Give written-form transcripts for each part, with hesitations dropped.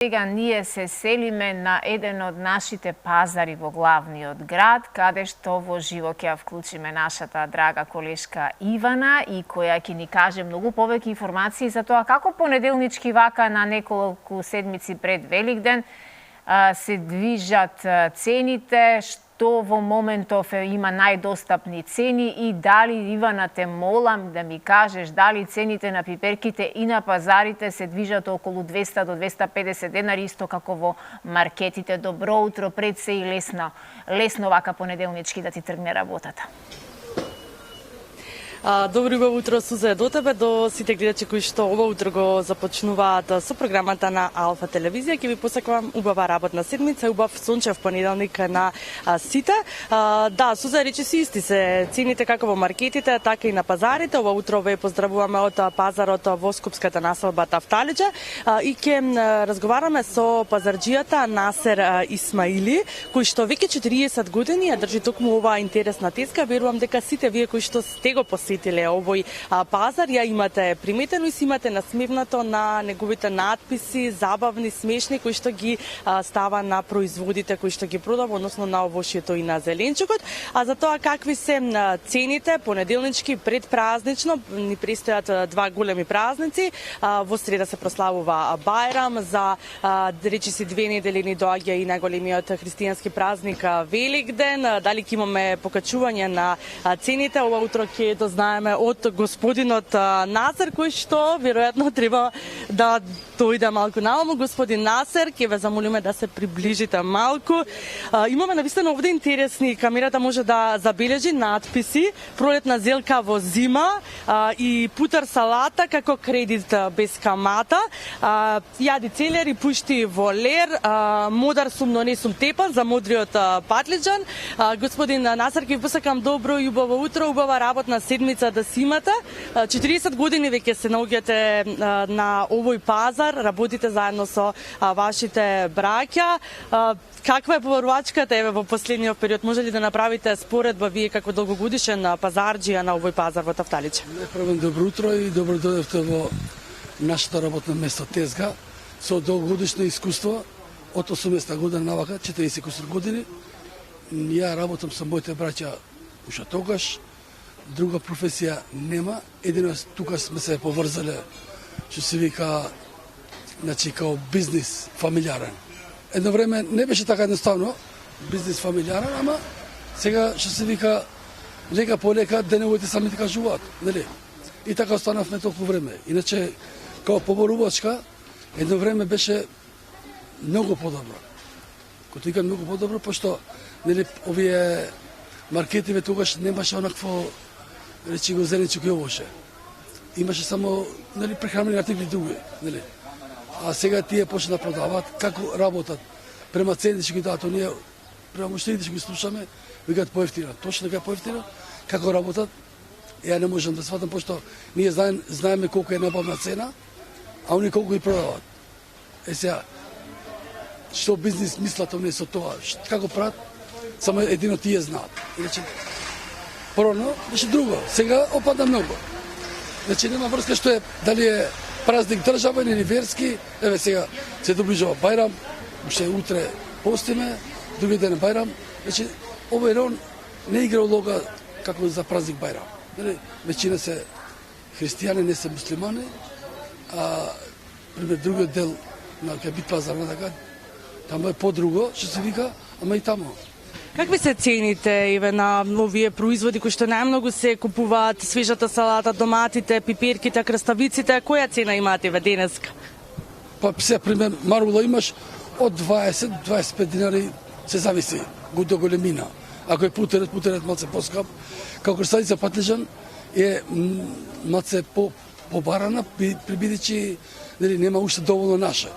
Сега ние се селиме на еден од нашите пазари во главниот град, каде што во живо ќе вклучиме нашата драга колешка Ивана и која ќе ни каже многу повеќе информации за тоа како понеделнички вака на неколку седмици пред Великден се движат цените, што во моментов има најдостапни цени и дали, Ивана, те молам да ми кажеш дали цените на пиперките и на пазарите се движат околу 200 до 250 денари, исто како во маркетите. Добро утро, пред се и лесно вака понеделнички да ти тргне работата. Добро убаво утро, Суза, до тебе, до сите гледачи кои што ова утро го започнуваат со програмата на Алфа телевизија. Ќе ви посакувам убава работна седмица, убав сончев понеделник на сите. Да, Суза, речи си исти се цените како во маркетите, така и на пазарите. Ова утро ве поздравуваме од пазарот во Скопската населба Тафталиџа и ќе разговараме со пазарџијата Насер Исмаили, кој што веќе 40 години ја држи токму оваа интересна теска. Верувам дека сите вие кои што сте го посетиле овој пазар, ја имате приметено и си имате насмевнато на неговите надписи, забавни, смешни, кои што ги става на производите кои што ги продава, односно на овошјето и на зеленчукот. А за тоа какви се цените понеделнички предпразнично, ни престојат два големи празници. Во среда се прославува Бајрам, за речиси 2 недели ни доаѓа и најголемиот христијански празник Великден. Дали ќе имаме покачување на цените? Ова утро ќе знаеме од господинот Насер, кој што веројатно треба да дојде малку наламу. Господин Насер, ќе ве замолиме да се приближите малку. Имаме навистина овде интересни, камерата може да забележи надписи: пролетна зелка во зима и путар салата како кредит без камата, јади целери, пушти во лер, модар сум, но не сум тепан, за модриот патлиџан. Господин Насер, ќе ви посакам добро и убаво утро, убава работна седмица да си имате. 40 години веќе се наоѓате на овој пазар, работите заедно со вашите браќа. Каква е побарувачката еве во последниот период? Може ли да направите споредба вие како долгогодишен пазарџија на овој пазар во Тафталиџа? Најпрво добро утро и добро дојдовте во нашето работно место Тезга со долгогодишно искуство од 80 година навака, 40 години. Ја работам со моите браќа уште тогаш. Друга професија нема, едино тука сме се поврзале, што се вика, значи, као бизнис фамилиарен. Едно време не беше така едноставно, бизнис фамилиарен, ама сега што се вика, лека по лека, деневоите сами ти кажуваат, нели? И така останавме толку време. Иначе, као поборувачка, едно време беше многу подобро. Кога викам многу подобро, пошто, нели, овие маркетиве тогаш немаше онакво, речи го зеленчук и овоше. Имаше само, нели, прехранени артикли други, нели. А сега тие почна да продаваат, како работат према цените што ги дадат оние, према муштарите што ги слушаме, викаат поевтина. Точно така поевтина, како работат, ја не можам да сватам, пошто ние знаеме колку е набавна цена, а оние колку ги продаваат. Сега, што бизнис мислат оние со тоа, како прават, само едино тие знаат. Иначе, порано беше друго, сега опада многу. Значи нема врска што е, дали е празник државен или верски. Еве сега се доближува Бајрам, уште утре постиме, други ден Бајрам. Значи овој район не игра улога како за празник Бајрам. Нели, веќина се христијани, не се муслимани, а пример другиот дел на ќе бит пазар на така, таму е подруго, што се вика, ама и таму. Какви се цените еве на овие производи кои што најмногу се купуваат? Свежата салата, доматите, пиперките, краставиците, која цена имаат еве денеска? Па се пример марула имаш од 20-25 динари, се зависи до големина. Ако е путерет малце поскап, како краставица патлиџан е малце побарана, бидејќи нели нема уште доволно наше.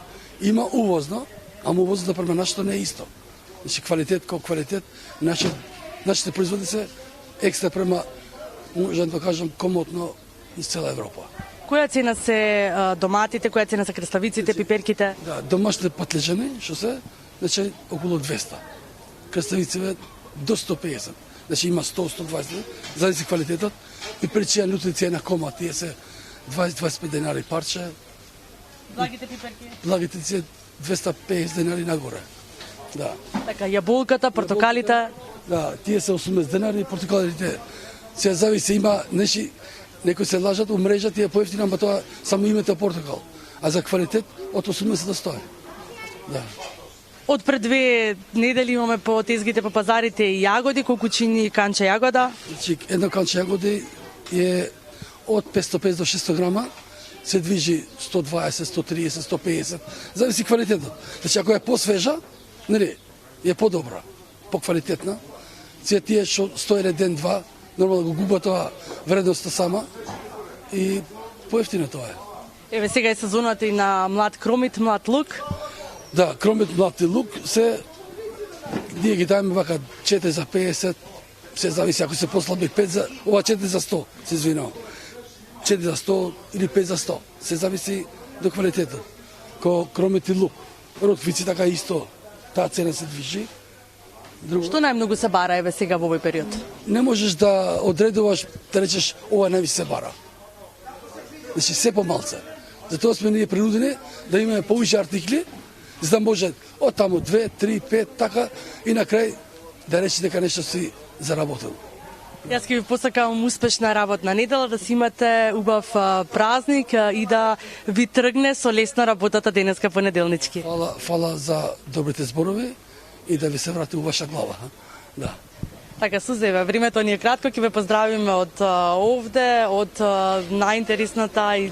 Има увозно, ама увозно према нашето не е исто. Значи квалитет како квалитет, нашите производи се екстра према, можам да кажам, комотно из цела Европа. Која цена се доматите, која цена се краставиците, пиперките? Да, домашните патлиџани, што се, значи околу 200. Краставиците до 150. Значи има 100-120, зависи квалитетот. И причија лути цена кома, тие се 20-25 денари парче. Благите пиперки? Благите 250 денари нагоре. Да. Така, јаболката, портокалите. Да, тие се 80 денари, портокалите се зависи, има некои се лажат у мрежа, тие поевтина, ама тоа само името портокал. А за квалитет од 80 до 100. Да. Од пред 2 недели имаме по тезгите по пазарите и јагоди, колку чини канче јагода? Значи, едно канче јагоди е од 550 до 600 грама, се движи 120, 130, 150, зависи квалитетот. Значи, ако е посвежа, нели, е подобра, поквалитетна. Тие што стоеле ден-два, нормално го губа тоа вредноста сама и поевтино тоа е. Еве сега е сезоната и на млад кромит, млад лук. Да, кромит, млад и лук се ние ги даваме вака 4 за 50, се зависи ако се послаби 5 за, ова 4 за 100, се извинувам. 4 за 100 или 5 за 100, се зависи до квалитетот. Ко кромит и лук, роквици така исто, таа цена се движи. Друго. Што најмногу се бара еве сега во овој период? Не можеш да одредуваш, да речеш ова највише се бара. Значи се помалце. Затоа сме ние принудени да имаме повише артикли, за да може од таму 2, 3, 5, така и на крај да рече дека нешто си заработил. Јас ќе ви посакам успешна работна недела, да си имате убав празник и да ви тргне со лесна работата денеска понеделнички. Фала за добрите зборови и да ви се врати у ваша глава. Да. Така, Сузева, времето ни е кратко, ќе ве поздравиме од овде, од најинтересната и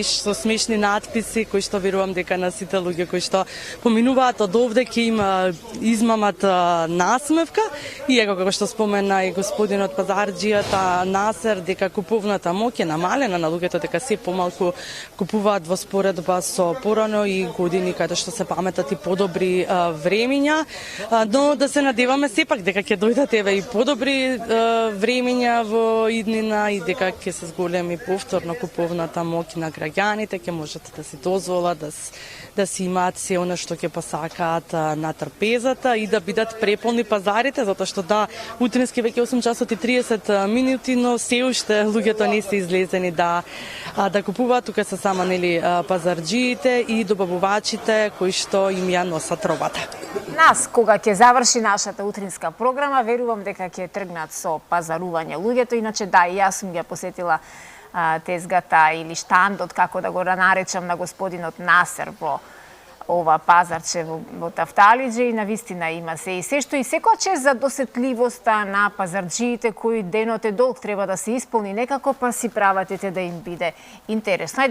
со смешни надписи кои што верувам дека на сите луѓе кои што поминуваат од овде ќе има измамат насмевка и еко како што спомена и господинот пазарџијата Насер дека куповната моќ е намалена на луѓето, дека се помалку купуваат во споредба со порано и години каде што се паметат и подобри времиња, но да се надеваме сепак дека ќе дојдат еве и подобри времиња во иднина и дека ќе се зголеми повторно куповната моќ на граѓаните, ќе можат да си дозволат да си имаат се она што ќе посакаат на трпезата и да бидат преполни пазарите, затоа што да, утрински веќе 8 часот и 30 минути, но се уште луѓето не се излезени да купуваат, тука се само нели пазарџиите и добавувачите кои што им ја носат робата. Нас, кога ќе заврши нашата утринска програма, верувам дека ќе тргнат со пазарување луѓето, иначе да, и јас сум ја посетила тезгата или штандот, како да го наречам, на господинот Насер во ова пазарче во Тафталиџе и навистина има се и се што и секоја чест за досетливоста на пазарџиите кои денот е долг, треба да се исполни некако, па си праватите да им биде интересно.